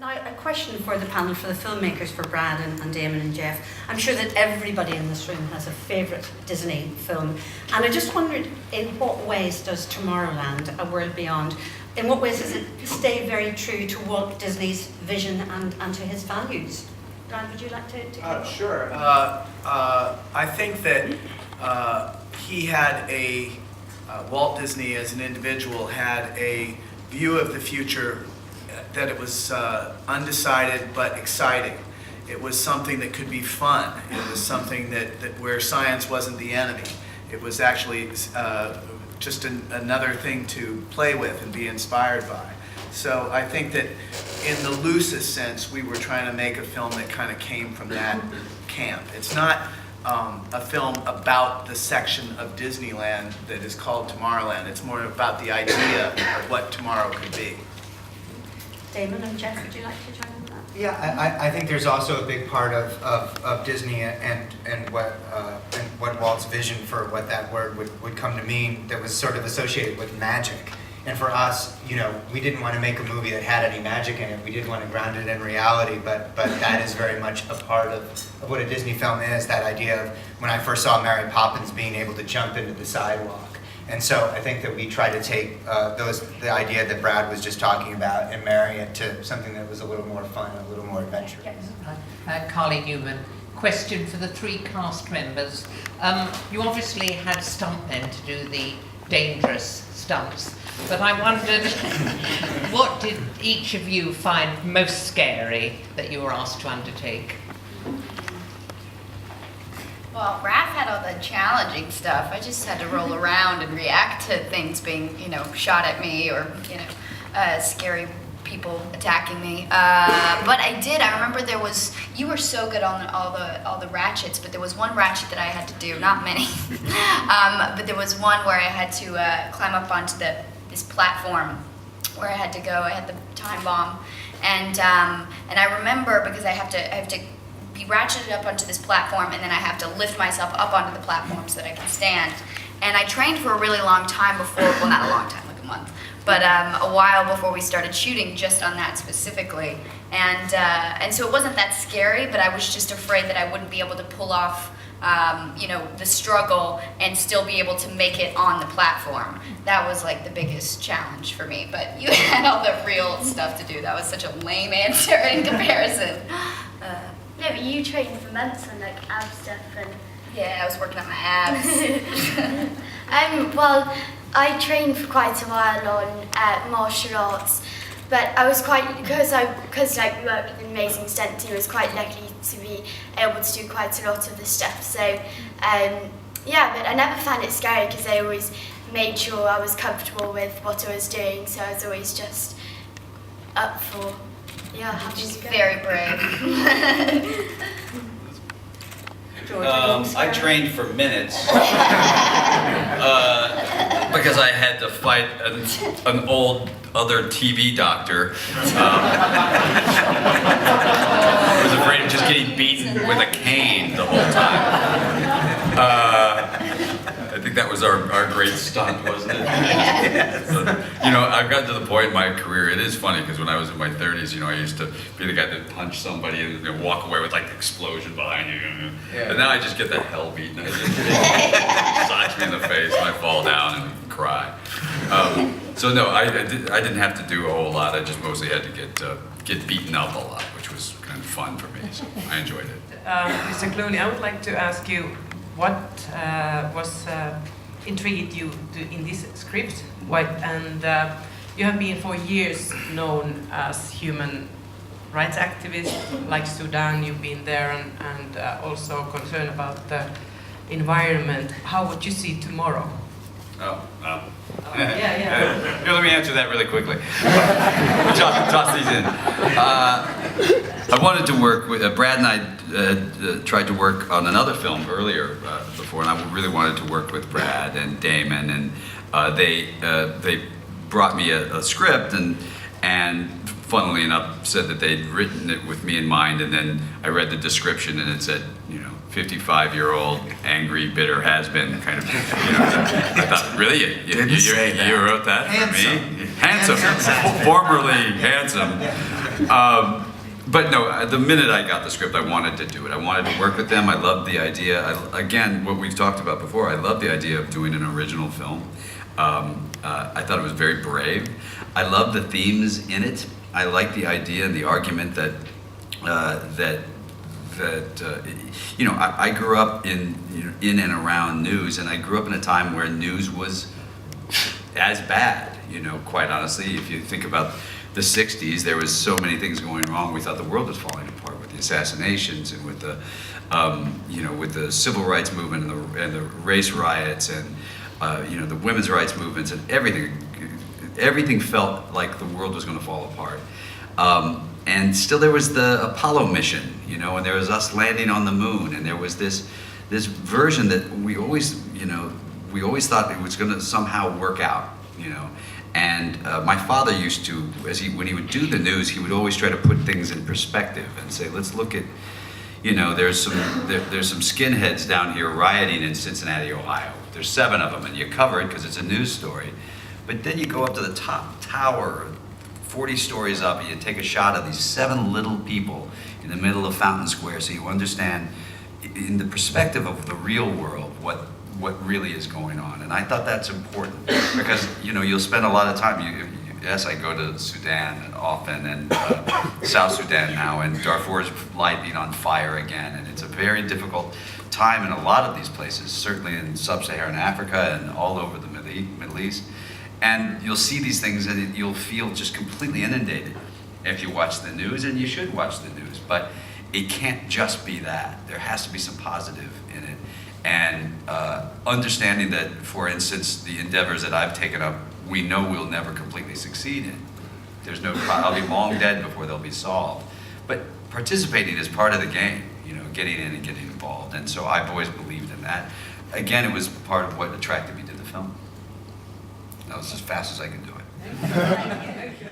Now, a question for the panel, for the filmmakers, for Brad and Damon and Jeff. I'm sure that everybody in this room has a favourite Disney film. And I just wondered, in what ways does Tomorrowland, A World Beyond, in what ways does it stay very true to Walt Disney's vision and to his values? Brad, would you like to go? Sure. I think that he had Walt Disney as an individual had a view of the future that it was undecided but exciting. It was something that could be fun. It was something that where science wasn't the enemy. It was actually just another thing to play with and be inspired by. So I think that in the loosest sense, we were trying to make a film that kind of came from that camp. It's not a film about the section of Disneyland that is called Tomorrowland. It's more about the idea of what tomorrow could be. Damon and Jeff, would you like to join in that? Yeah, I think there's also a big part of Disney and what Walt's vision for what that word would come to mean that was sort of associated with magic. And for us, you know, we didn't want to make a movie that had any magic in it. We did want to ground it in reality, but that is very much a part of what a Disney film is, that idea of when I first saw Mary Poppins being able to jump into the sidewalk. And so I think that we try to take the idea that Brad was just talking about and marry it to something that was a little more fun, a little more adventurous. Carly Newman, question for the three cast members. You obviously had stuntmen to do the dangerous stunts, but I wondered, what did each of you find most scary that you were asked to undertake? Well, Raph had all the challenging stuff. I just had to roll around and react to things being, you know, shot at me or, you know, scary people attacking me. But I remember you were so good on all the ratchets, but there was one ratchet that I had to do, not many. But there was one where I had to climb up onto this platform where I had to go. I had the time bomb. And I remember because I have to be ratcheted up onto this platform, and then I have to lift myself up onto the platform so that I can stand. And I trained for a really long time before, well, not a long time, like a month, but a while before we started shooting just on that specifically. And so it wasn't that scary, but I was just afraid that I wouldn't be able to pull off you know, the struggle and still be able to make it on the platform. That was like the biggest challenge for me, but you had all the real stuff to do. That was such a lame answer in comparison. No, but you trained for months on like ab stuff and... Yeah, I was working on my abs. Well, I trained for quite a while on martial arts, but I was because like we worked with an amazing stunt team, I was quite lucky to be able to do quite a lot of the stuff. So, yeah, but I never found it scary because I always made sure I was comfortable with what I was doing, so I was always just up for... Yeah, she's very brave. I trained for minutes because I had to fight an old other TV doctor. I was afraid of just getting beaten with a cane the whole time. I think that was our great stunt, wasn't it? Yes. You know, I've gotten to the point in my career, it is funny, because when I was in my 30s, you know, I used to be the guy that punched somebody and you know, walk away with like the explosion behind you. Yeah. But now I just get the hell beaten. I just slash me in the face and I fall down and cry. So no, I didn't have to do a whole lot. I just mostly had to get beaten up a lot, which was kind of fun for me, so I enjoyed it. Mr. Clooney, I would like to ask you, what was intrigued you in this script? You have been for years known as human rights activist, like Sudan. You've been there and also concerned about the environment. How would you see tomorrow? Yeah. Here, let me answer that really quickly. Toss these in. I wanted to work with Brad and I tried to work on another film earlier before, and I really wanted to work with Brad and Damon, and they brought me a script and funnily enough said that they'd written it with me in mind, and then I read the description and it said, you know, 55-year-old angry bitter has-been kind of, you know, I thought, really? You wrote that for me? Handsome. Formerly handsome. But no, the minute I got the script, I wanted to do it. I wanted to work with them. I loved the idea. Again, what we've talked about before, I love the idea of doing an original film. I thought it was very brave. I love the themes in it. I like the idea and the argument that you know, I grew up in and around news, and I grew up in a time where news was as bad. You know, quite honestly, if you think about the 60s, there was so many things going wrong. We thought the world was falling apart with the assassinations and with the, you know, with the civil rights movement and the race riots and, you know, the women's rights movements and everything. Everything felt like the world was going to fall apart. And still there was the Apollo mission, you know, and there was us landing on the moon, and there was this version that we always, you know, we always thought it was going to somehow work out, you know. And my father used to, when he would do the news, he would always try to put things in perspective and say, let's look at, you know, there's some skinheads down here rioting in Cincinnati, Ohio. There's 7 of them, and you cover it because it's a news story. But then you go up to the top tower, 40 stories up, and you take a shot of these 7 little people in the middle of Fountain Square, so you understand, in the perspective of the real world, what really is going on. And I thought that's important because, you know, you'll spend a lot of time, yes, I go to Sudan often, and South Sudan now, and Darfur is lighting on fire again, and it's a very difficult time in a lot of these places, certainly in sub-Saharan Africa and all over the Middle East. And you'll see these things and you'll feel just completely inundated if you watch the news, and you should watch the news, but it can't just be that. There has to be some positive in it. And understanding that, for instance, the endeavors that I've taken up, we know we'll never completely succeed in. There's no, I'll be long dead before they'll be solved. But participating is part of the game, you know, getting in and getting involved. And so I've always believed in that. Again, it was part of what attracted me to the film. That was as fast as I could do it. Thank you.